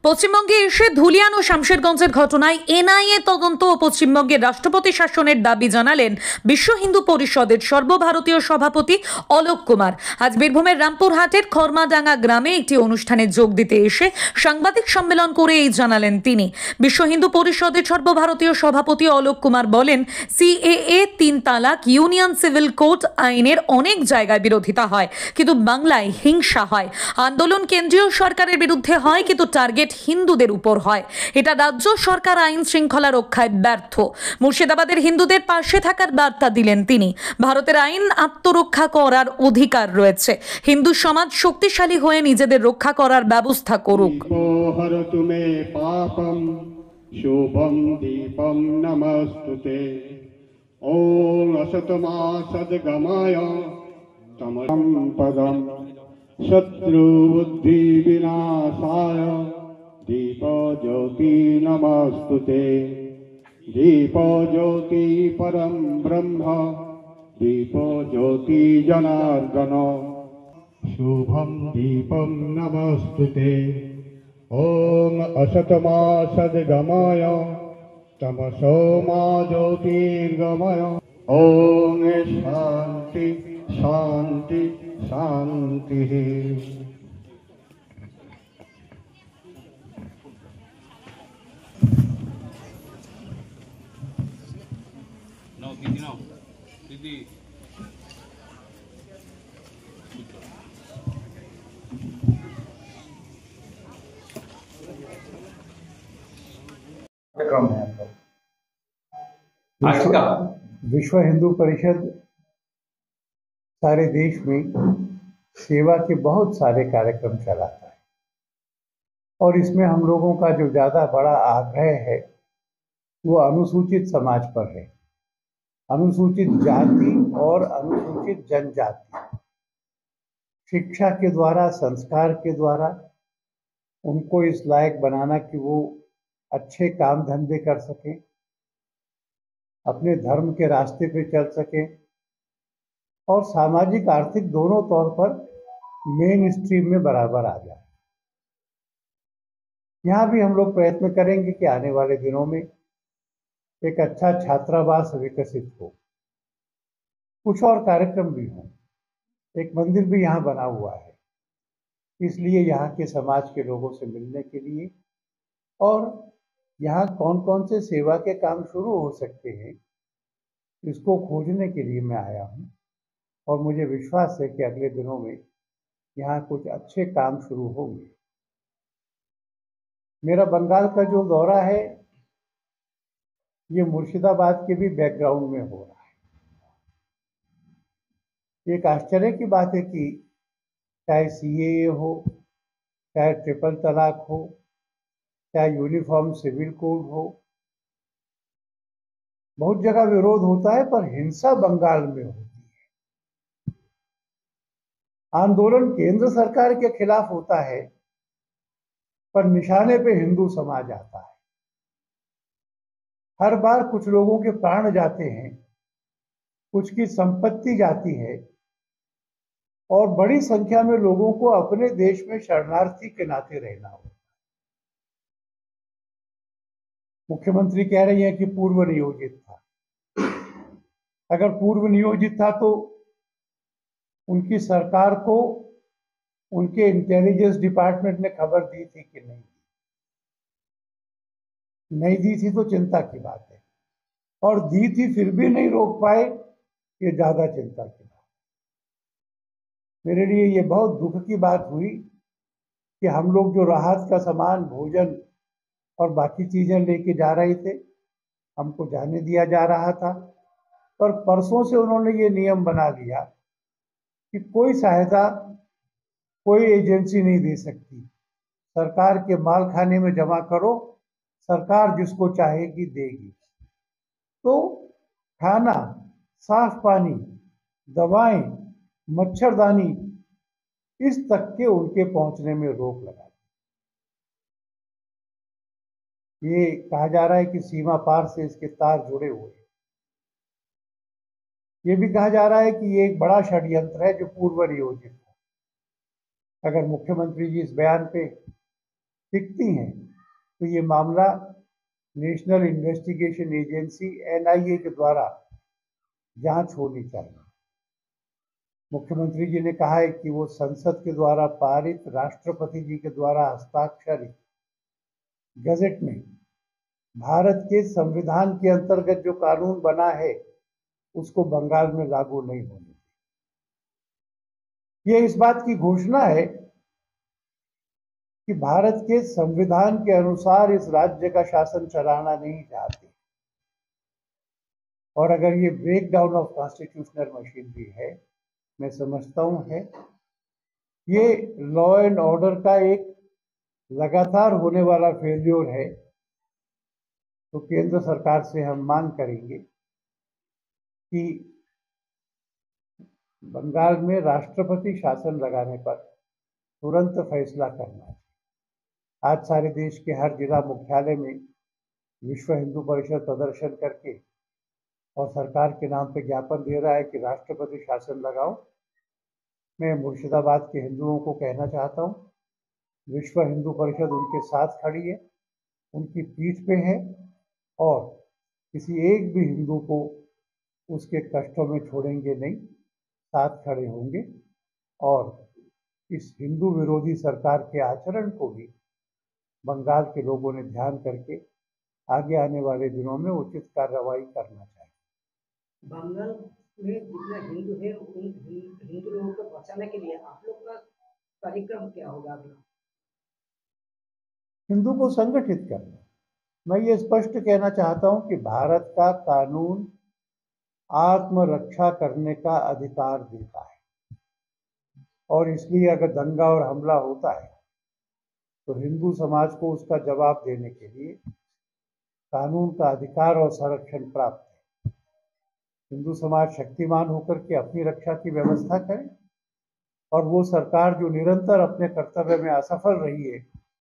পশ্চিমবঙ্গে এসে ধুলিয়ান ও শামশেরগঞ্জের ঘটনায় এনআইএ তদন্ত ও পশ্চিমবঙ্গের রাষ্ট্রপতি শাসনের দাবি জানালেন বিশ্ব হিন্দু পরিষদের সর্বভারতীয় সভাপতি অলোক কুমার। আজ বীরভূমের রামপুরহাটের খরমাডাঙ্গা গ্রামে একটি অনুষ্ঠানে যোগ দিতে এসে সাংবাদিক সম্মেলন করে এই জানালেন তিনি। বিশ্ব হিন্দু পরিষদের সর্বভারতীয় সভাপতি অলোক কুমার বলেন, সিএএ 3 তালাক ইউনিয়ন সিভিল কোড আইনের অনেক জায়গায় বিরোধিতা হয়, কিন্তু বাংলায় হিংসা হয়। আন্দোলন কেন্দ্রীয় সরকারের বিরুদ্ধে হয়, কিন্তু টার্গেট হিন্দুদের উপর হয়। এটা রাজ্য সরকার আইন শৃঙ্খলা রক্ষায় ব্যর্থ। মুর্শিদাবাদের হিন্দুদের পাশে থাকার বার্তা দিলেন তিনি। ভারতের আইন আত্মরক্ষা করার অধিকার রয়েছে, হিন্দু সমাজ শক্তিশালী হয়ে নিজেদের রক্ষা করার ব্যবস্থা করুক। শুভম দীপম নমস্তুতে। ওম অসতমা সদ্গময় তমসং পদম শত্রু বুদ্ধি বিনাশায় দীপ জ্যোতি নমস্তুতে। দীপ জ্যোতি পরম ব্রহ্ম দীপ জ্যোতি জনার্দন শুভম দীপম নমস্তুতে। ओम असतमा सद्गमय तमसो मा ज्योतिर्गमय। ओम शांति शांति शांति। दीदी विश्व हिंदू परिषद सारे देश में सेवा के बहुत सारे कार्यक्रम चलाता है और इसमें हम लोगों का जो ज़्यादा बड़ा आग्रह है वो अनुसूचित समाज पर है। अनुसूचित जाति और अनुसूचित जनजाति शिक्षा के द्वारा, संस्कार के द्वारा उनको इस लायक बनाना कि वो अच्छे काम धंधे कर सकें, अपने धर्म के रास्ते पे चल सकें और सामाजिक आर्थिक दोनों तौर पर मेन स्ट्रीम में बराबर आ जाए। यहाँ भी हम लोग प्रयत्न करेंगे कि आने वाले दिनों में एक अच्छा छात्रावास विकसित हो, कुछ और कार्यक्रम भी हों। एक मंदिर भी यहाँ बना हुआ है, इसलिए यहाँ के समाज के लोगों से मिलने के लिए और यहाँ कौन कौन से सेवा के काम शुरू हो सकते हैं इसको खोजने के लिए मैं आया हूँ और मुझे विश्वास है कि अगले दिनों में यहाँ कुछ अच्छे काम शुरू होंगे। मेरा बंगाल का जो दौरा है ये मुर्शिदाबाद के भी बैकग्राउंड में हो रहा है। एक आश्चर्य की बात है कि चाहे सीएए हो, चाहे ट्रिपल तलाक हो, चाहे यूनिफॉर्म सिविल कोड हो, बहुत जगह विरोध होता है पर हिंसा बंगाल में होती है। आंदोलन केंद्र सरकार के खिलाफ होता है पर निशाने पे हिंदू समाज आता है। हर बार कुछ लोगों के प्राण जाते हैं, कुछ की संपत्ति जाती है और बड़ी संख्या में लोगों को अपने देश में शरणार्थी के नाते रहना होता है। मुख्यमंत्री कह रही है कि पूर्व नियोजित था। अगर पूर्व नियोजित था तो उनकी सरकार को उनके इंटेलिजेंस डिपार्टमेंट ने खबर दी थी कि नहीं? नहीं दी थी तो चिंता की बात है, और दी थी फिर भी नहीं रोक पाए, ये ज्यादा चिंता की बात। मेरे लिए ये बहुत दुख की बात हुई कि हम लोग जो राहत का सामान, भोजन और बाकी चीजें लेके जा रहे थे, हमको जाने दिया जा रहा था, पर परसों से उन्होंने ये नियम बना लिया कि कोई सहायता कोई एजेंसी नहीं दे सकती। सरकार के माल खाने में जमा करो, सरकार जिसको चाहेगी देगी। तो खाना, साफ पानी, दवाएं, मच्छरदानी, इस तक के उनके पहुंचने में रोक लगा दी। ये कहा जा रहा है कि सीमा पार से इसके तार जुड़े हुए हैं। ये भी कहा जा रहा है कि ये एक बड़ा षड्यंत्र है जो पूर्व नियोजित था। अगर मुख्यमंत्री जी इस बयान पे टिकती हैं तो ये मामला नेशनल इन्वेस्टिगेशन एजेंसी एनआईए के द्वारा जांच होनी चाहिए। मुख्यमंत्री जी ने कहा है कि वो संसद के द्वारा पारित, राष्ट्रपति जी के द्वारा हस्ताक्षरित गजट में भारत के संविधान के अंतर्गत जो कानून बना है उसको बंगाल में लागू नहीं होने दें। ये इस बात की घोषणा है कि भारत के संविधान के अनुसार इस राज्य का शासन चलाना नहीं चाहते, और अगर ये break down of constitutional machinery है, मैं समझता हूं है, ये लॉ एंड ऑर्डर का एक लगातार होने वाला फेल्योर है, तो केंद्र सरकार से हम मांग करेंगे कि बंगाल में राष्ट्रपति शासन लगाने पर तुरंत फैसला करना है। आज सारे देश के हर जिला मुख्यालय में विश्व हिंदू परिषद प्रदर्शन करके और सरकार के नाम पे ज्ञापन दे रहा है कि राष्ट्रपति शासन लगाओ। मैं मुर्शिदाबाद के हिंदुओं को कहना चाहता हूँ, विश्व हिंदू परिषद उनके साथ खड़ी है, उनकी पीठ पे है, और किसी एक भी हिंदू को उसके कष्टों में छोड़ेंगे नहीं, साथ खड़े होंगे, और इस हिंदू विरोधी सरकार के आचरण को भी बंगाल के लोगों ने ध्यान करके आगे आने वाले दिनों में उचित कार्रवाई करना चाहिए। बंगाल में जितने हिंदू हैं उन हिंदू लोगों को बचाने के लिए आप लोग का कार्यक्रम क्या होगा अगला? हिंदू को संगठित करना। मैं ये स्पष्ट कहना चाहता हूं कि भारत का कानून आत्मरक्षा करने का अधिकार देता है, और इसलिए अगर दंगा और हमला होता है तो हिंदू समाज को उसका जवाब देने के लिए कानून का अधिकार और संरक्षण प्राप्त है। हिंदू समाज शक्तिमान होकर के अपनी रक्षा की व्यवस्था करे, और वो सरकार जो निरंतर अपने कर्तव्य में असफल रही है